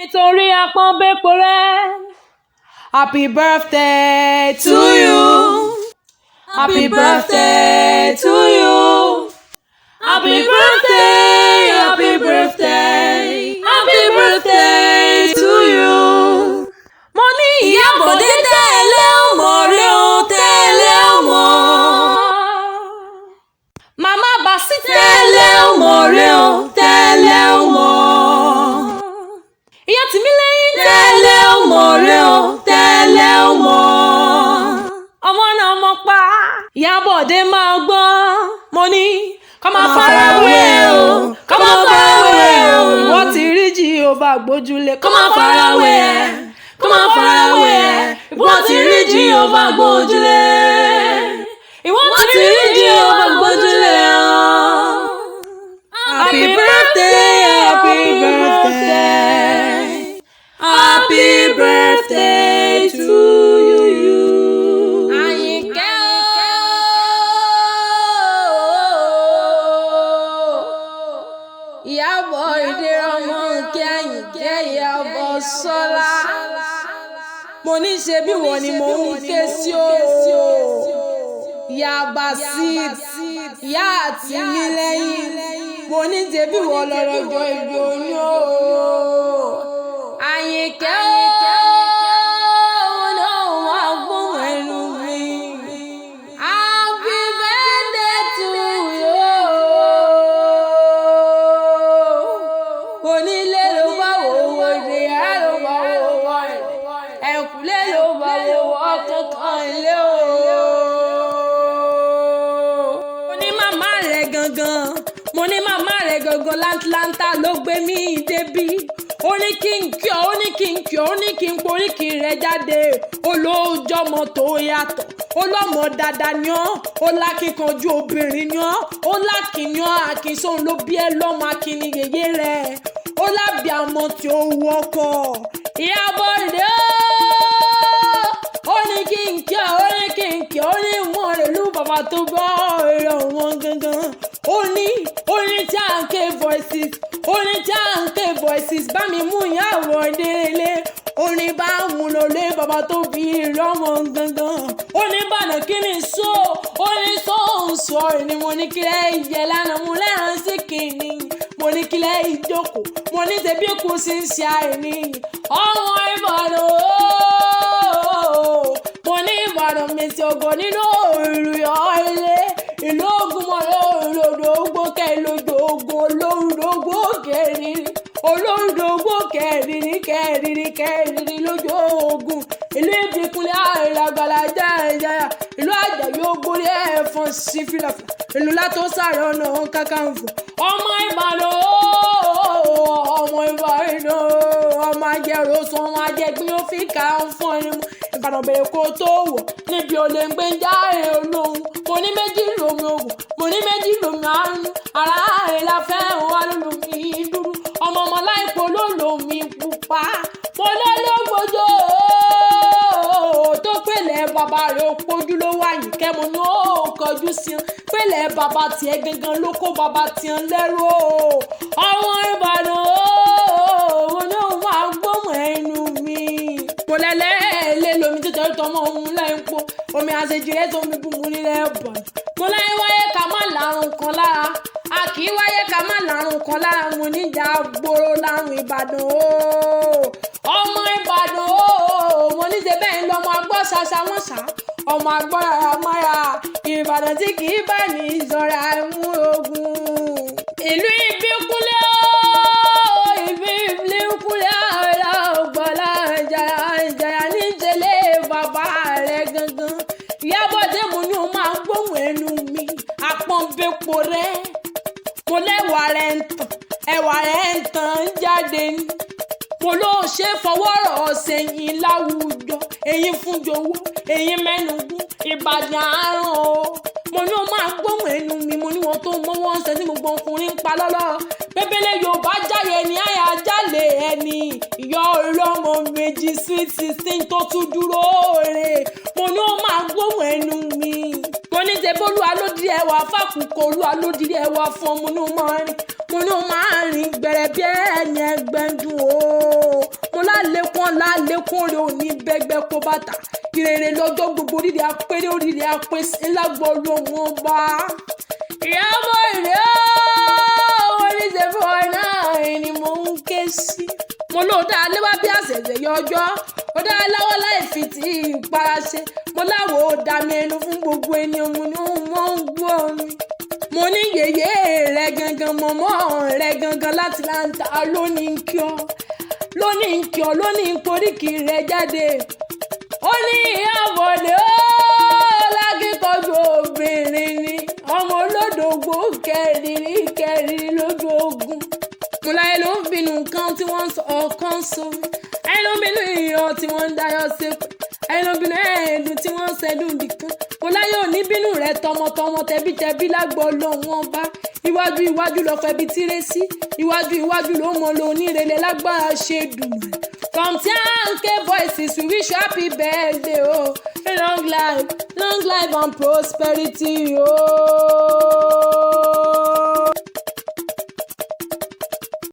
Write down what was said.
Nítorí àpọ́nbépo rẹ̀. Happy birthday to you. Happy birthday to you. Happy birthday, happy birthday, happy birthday to you. Mo ní Ìyá Bọ̀dé tẹ́lẹ̀ ọmọ rẹ̀ ó tẹ́lẹ̀ ọmọ. Màmá Bàsí tẹ́lẹ̀ ọmọ rẹ̀ ó tẹ́lẹ̀ ọmọ. Ìyá Tìmílẹ́yìn tẹ́lẹ̀ ọmọ rẹ̀ ó tẹ́lẹ̀ ọmọ. Ọmọ náà mọ̀ pa Ìyá Bọ̀dé máa gbọ́. Mo ní kọ́ máa farawé o, kọ́ máa farawé o. Wọ́n ti rí Jèhófà gbójúlé. Kọ́ máa farawé ẹ̀, kọ́ máa farawé ẹ̀. Wọ́n ti rí Jèhófà gbójúlé. Ìwọ́n ti rí Jèhófà gbójúlé o. Happy birthday, happy birthday, happy birthday to you. Àyìnkẹ́ Ìyábọ̀ Ìdírọ̀mọ́ kí Àyìnkẹ́ Ìyábọ̀ Sọ́lá. Mo ní ṣe bí wọ́n ni mo ń ké sí o. Ìyá Bàsí, Ìyá Tìmílẹ́yìn. Mo ní ṣe bí wọ́n lọ́rọ̀jọ́ ìbí oyún o. Àyìnkẹ́ òun náà wá gbóhùn ẹnu mi. Happy birthday to you. Onílé ló bá wòwò dé, á ló bá wòwò rẹ̀. Ẹ̀kúlé ló bá wòwò kankan ilé o. Mo ní màmá rẹ̀ gangan. Mo ní màmá rẹ̀ gangan láńtà ló gbé mi débí. Ó ní kí n kí ọ, ó ní kí n kí ọ, ó ní kí n poríkì rẹ̀ jáde. Olóòjọ́mọ tó yàtọ̀, olọ́mọ dáadáa ni ọ́, ó lákìkanjú obìnrin ni ọ́, ó lákìyàn àkìsóhun ló bí ẹ lọ́mọ akíní yèyé rẹ̀, ó lábì àmọ́ tí ó wọ́kọ̀. Ìyá Bọ̀dé ó ní kí n kí ọ, ó ní kí n kí ọ, ó ní ìwọ̀n rẹ̀ lú bàbá tó gbọ́ èrò wọn gangan. Ó ní tí à ń ké voices, ó ní tí à ń ké voices bá mi mú Ìyá Bọ̀dé lé. Ó ní bá mú lọ lé bàbá tó bí lọ́mọ gangan. Ó ní bànà kí ni sọ, ó ní sọ ni mo ní kílẹ̀ ìjẹ lánàá mo lẹ́ràn sí kìíní. Mo ní kílẹ̀ ìjókòó, mo ní tẹ̀bí kù sí ń ṣe àìní. Ọmọ Ìbàdàn ooo, mo ní Ìbàdàn mèsì ògo nínú òrùyọ ilé. Ìlú Ògùnmọ̀lẹ́ olódògbò kẹlódògbò olódògbò kẹrin olódògbò kẹrin lójú ogun. Ìlú Ìbíkúnlẹ̀ àìlágbàlá jẹ́ ìlú Àjàyí Ògbórí ẹ̀fọn sí fìlàfà. Ìlú Látó Sàré Ọ̀nà Kakanfò. Ọmọ Ìbàdàn ọmọ Ìbàdàn ọmọ ajẹ́rò sọ ọmọ ajẹ́gbín ó fi ká ń fún ẹni mú. Ìbàdàn bẹ̀rẹ̀ kó tó wọ̀ níbi olè ń gbé ń járe olóhùn. Mo ní méjì lómi ògùn, mo ní méjì lómi àánú. Ara rẹ̀ la fẹ́ wà lómi dúdú. Ọmọ láìpò ló lómi pupa. Mo lé lógbòjò tó pèlè bàbá rẹ̀ ó pójú ló wà yìí kẹ́ mo ní ó kọjú sí i. Pèlè bàbá tiẹ̀ gangan ló kó bàbá tiẹ̀ lẹ́rù o. Ọmọ Ìbàdàn mo ní òun máa gbóhùn ẹnu mi. Mo lẹ́lẹ́ lomi tó tẹ̀lé tọmọ òun lẹ́yìn po. Omi àṣejìrẹ́ tó mi bùnmù nílẹ̀ bọ̀n. Mo láyé wáyé ká má lárùn kan lára. A kì í wáyé ká má lárùn kan lára. Mo níjà gbòòrò lárùn Ìbàdàn o. Ọmọ Ìbàdàn o. Mo ní ṣe bẹ́ẹ̀ ń lọ ọmọ agbọ́ ṣaṣa wọ́n ṣá. Ọmọ agbọ́ rárá mọ́ra. Ìbàdàn tí kì í bá ní ìṣọ́ra mú ogun. Ìlú Ìbíkúnlẹ̀ o. Ìbíkúnlẹ̀ ọ̀gbọ̀lá Ìjàyà níjẹ̀lẹ̀ bàbá rẹ̀ gangan. Ìyá Bọ̀dé mo ní o máa gbóhùn ẹnu mi. Àpọ́nbépo rẹ̀. Mo lẹ́wà rẹ̀ ń tàn, ẹwà rẹ̀ ń tàn jáde ní. Mo ló ṣe fọwọ́rọ̀ sẹ́yìn láwùjọ. Èyí fún jowó, èyí mẹ́nugún, Ìbàdàn àrùn o. Mo ní o máa gbóhùn ẹnu mi, mo ní wọn tó mọ́wọ́ ń sẹ́ tí gbogbo ọkùnrin ń pa lọ́lọ́. Pépélé Yorùbá jáyé ní àyà jálè ẹni. Ìyá ọlọ́mọ méjì sweet 16 tó tún dúró rè. Mo ní o máa gbóhùn ẹnu mi. Mo ní ṣe bólú alódìrí ẹwà fàkùkọ olú alódìrí ẹwà fún mo ní o máa rìn gbẹ̀rẹ̀ bí ẹni ẹgbẹ́ dùn o. lọ́la lẹ́kùn rẹ̀ ò ní bẹ́gbẹ́ kó bàtà ìrèrè lọ́jọ́ gbogbo oríire apẹ́rẹ́ oríire apẹ́sẹ́ ńlágbọ́ lọ́mọ bá. ìyàbọ̀ ìrẹ́ oníṣẹ́ fún ọ náà ni mò ń ké sí. mo lò dá léwá bí àṣẹ̀ṣẹ̀ yọjọ́ ó dá láwọ́ láì fi tí ìpara ṣe mo láwọ̀ ó dá mi ẹnu fún gbogbo ènìyàn mo ní òun mọ́ ń gbọ́ mi. mo ní yèyé rẹ gangan mọ̀mọ́ rẹ gangan láti láǹtà lónìí kí ọ lónìí koríki rẹ jáde. ó ní ìyàbọ̀dé ó lákìkọ̀jú obìnrin ni ọmọ olódògbò kẹrìírí lójú ogun. mo láyé ló ń bínú nǹkan tí wọ́n ń sọ ọ̀kan sómi ayé ló ń bínú iyọ̀ tí wọ́n ń dayọ̀ sépè ayé ló ń bínú ẹ̀ẹ́dùn tí wọ́n ń ṣẹ́dùn nìkan. mo láyé ò ní bínú rẹ tọmọtọmọ tẹbítẹbí lágbọ́ lọ́wọ́n bá iwájú lọ́pẹ́ bí tirẹ̀ sí iwájú ló mọ lo onírèlè lágbára ṣe dùnmọ̀. From Tianke Voices we wish you happy birthday long life and prosperity.